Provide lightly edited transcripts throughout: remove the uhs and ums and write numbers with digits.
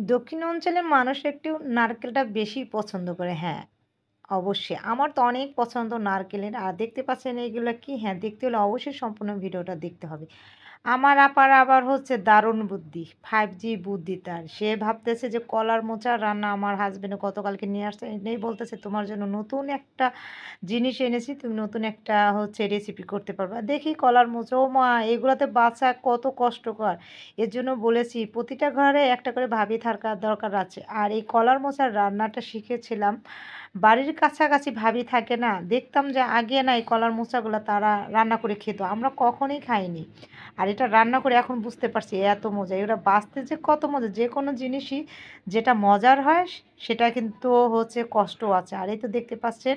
দক্ষিণ অঞ্চলের মানুষ একটু নারকেলটা বেশি পছন্দ করে। হ্যাঁ, অবশ্যই। আমার তো অনেক পছন্দ নারকেলের। আর দেখতে পাচ্ছেন এগুলা কি? হ্যাঁ, দেখতে হলে অবশ্যই সম্পূর্ণ ভিডিওটা দেখতে হবে। আমার আপার আবার হচ্ছে দারুণ বুদ্ধি। 5G বুদ্ধি তার। সে ভাবতেছে যে কলার মোচার রান্না আমার হাসব্যান্ড গতকালকে নিয়ে আসছে। এনেই বলতেছে, "তোমার জন্য নতুন একটা জিনিস এনেছি। তুমি নতুন একটা হচ্ছে রেসিপি করতে পারবা।" দেখি কলার মোচা, ও মা! এগুলাতে বাছা কত কষ্টকর। এর জন্য বলেছি প্রতিটা ঘরে একটা করে ভাবি থাকার দরকার আছে। আর এই কলার মোচার রান্নাটা শিখেছিলাম বাড়ির কাছাকাছি ভাবি থাকে না? দেখতাম যে আগে না এই কলার মোচাগুলা তারা রান্না করে খেত। আমরা কখনোই খাইনি। আর এটা রান্না করে এখন বুঝতে পারছি এত মজা। এগুলা বাছতে যে কত মজা। যেকোনো জিনিসই যেটা মজার হয় সেটা কিন্তু হচ্ছে কষ্টও আছে। আর এই তো দেখতে পাচ্ছেন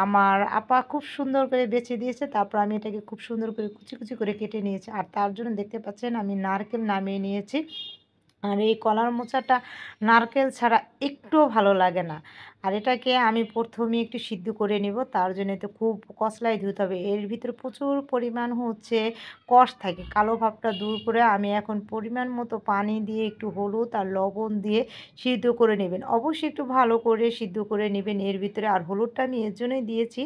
আমার আপা খুব সুন্দর করে বেছে দিয়েছে। তারপর আমি এটাকে খুব সুন্দর করে কুচি, কুচি করে কেটে নিয়েছি। আর তার জন্য দেখতে পাচ্ছেন আমি নারকেল নামিয়ে নিয়েছি। আর এই কলার মোচাটা নারকেল ছাড়া একটুও ভালো লাগে না। আর এটাকে আমি ১ম এ একটু সিদ্ধ করে নিব। তার জন্য তো খুব কসলায় ধুতে হবে। এর ভিতরে প্রচুর পরিমাণ হচ্ছে কষ থাকে। কালো ভাবটা দূর করে আমি এখন পরিমাণ মতো পানি দিয়ে একটু হলুদ আর লবণ দিয়ে সিদ্ধ করে নেবেন। অবশ্যই একটু ভালো করে সিদ্ধ করে নেবেন এর ভিতরে। আর হলুদটা আমি এর জন্যই দিয়েছি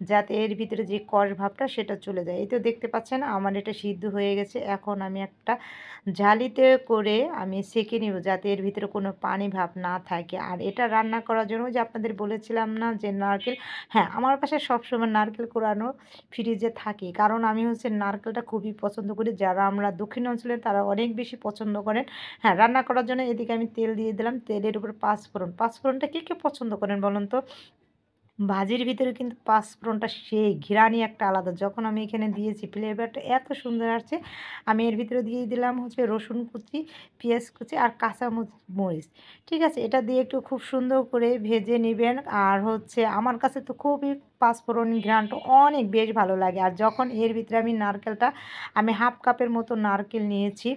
যাতে এর ভিতরে যে কষ ভাবটা সেটা চলে যায়। এই তো দেখতে পাচ্ছেন আমার এটা সিদ্ধ হয়ে গেছে। এখন আমি একটা ঝালিতে করে আমি সেঁকে নিব যাতে এর ভিতরে কোনো পানি ভাব না থাকে। আর এটা রান্না করার জন্য ওই যে আপনাদের বলেছিলাম না যে নারকেল, হ্যাঁ, আমার বাসায় সবসময় নারকেল কোরানো ফ্রিজে থাকে। কারণ আমি হচ্ছে নারকেলটা খুবই পছন্দ করি। যারা আমরা দক্ষিণ অঞ্চলে তারা অনেক বেশি পছন্দ করেন। হ্যাঁ, রান্না করার জন্য এদিকে আমি তেল দিয়ে দিলাম। তেলের উপর পাঁচফোড়ন। পাঁচফোড়নটা কে পছন্দ করেন বলুন তো? ভাজির ভিতরে কিন্তু পাঁচফোড়নটা সেই ঘ্রাণই একটা আলাদা। যখন আমি এখানে দিয়েছি ফ্লেভারটা এত সুন্দর আসছে। আমি এর ভিতরে দিয়ে দিলাম হচ্ছে রসুন কুচি, পেঁয়াজ কুচি আর কাঁচা মরিচ। ঠিক আছে? এটা দিয়ে একটু খুব সুন্দর করে ভেজে নিবেন। আর হচ্ছে আমার কাছে তো খুবই পাঁচফোড়ন ঘ্রাণটা অনেক বেশ ভালো লাগে। আর যখন এর ভিতরে আমি নারকেলটা আমি 1/2 কাপের মতো নারকেল নিয়েছি।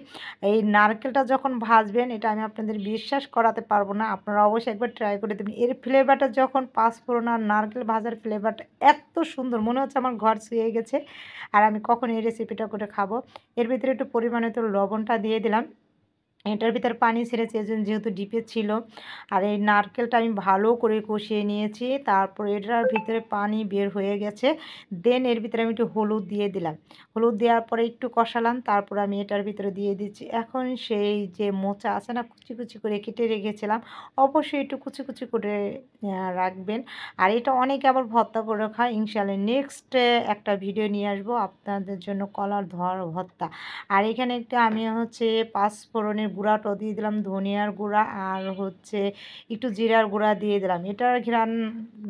এই নারকেলটা যখন ভাজবেন এটা আমি আপনাদের বিশ্বাস করাতে পারব না। আপনারা অবশ্যই একবার ট্রাই করে দেখবেন। এর ফ্লেভারটা যখন পাঁচফোড়ন আর নারকেল ভাজার ফ্লেভারটা এত সুন্দর মনে হচ্ছে আমার ঘর ছুঁয়ে গেছে। আর আমি কখন এই রেসিপিটা করে খাবো। এর ভিতরে একটু পরিমাণে তো লবণটা দিয়ে দিলাম। এটার ভিতরে পানি ছেড়েছে এজন্য যেহেতু ডিপে ছিল। আর এই নারকেলটা আমি ভালো করে কষিয়ে নিয়েছি। তারপর এটার ভিতরে পানি বের হয়ে গেছে। দেন এর ভিতরে আমি একটু হলুদ দিয়ে দিলাম। হলুদ দেওয়ার পরে একটু কষালাম। তারপর আমি এটার ভিতরে দিয়ে দিচ্ছি এখন সেই যে মোচা আছে না কুচি, কুচি করে কেটে রেখেছিলাম। অবশ্যই একটু কুচি, কুচি করে রাখবেন। আর এটা অনেকে আবার ভর্তা করে খায়। ইনশাআল্লাহ নেক্সট একটা ভিডিও নিয়ে আসবো আপনাদের জন্য কলার ভর্তা। আর এখানে একটা আমি হচ্ছে পাঁচফোড়নের গুঁড়াটাও দিয়ে দিলাম, ধনিয়ার গুঁড়া আর হচ্ছে একটু জিরার গুঁড়া দিয়ে দিলাম। এটার ঘ্রাণ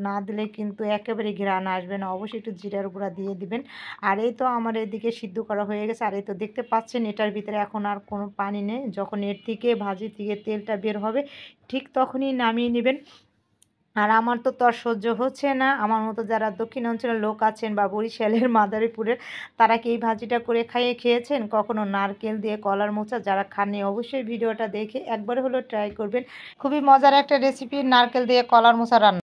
না দিলে কিন্তু একেবারে ঘ্রাণ আসবে না। অবশ্যই একটু জিরার গুঁড়া দিয়ে দিবেন। আর এই তো আমার এদিকে সিদ্ধ করা হয়ে গেছে। আর এই তো দেখতে পাচ্ছেন এটার ভিতরে এখন আর কোনো পানি নেই। যখন এর থেকে ভাজি থেকে তেলটা বের হবে ঠিক তখনই নামিয়ে নিবেন। আর আমার তো আর সহ্য হচ্ছে না। আমার মতো যারা দক্ষিণ অঞ্চলের লোক আছেন বা বরিশালের মাদারীপুরের তারা কি এই ভাজিটা করে খেয়েছেন? কখনো নারকেল দিয়ে কলার মোচা? যারা খাননি অবশ্যই ভিডিওটা দেখে একবার হলেও ট্রাই করবেন। খুবই মজার একটা রেসিপি নারকেল দিয়ে কলার মোচা রান্না।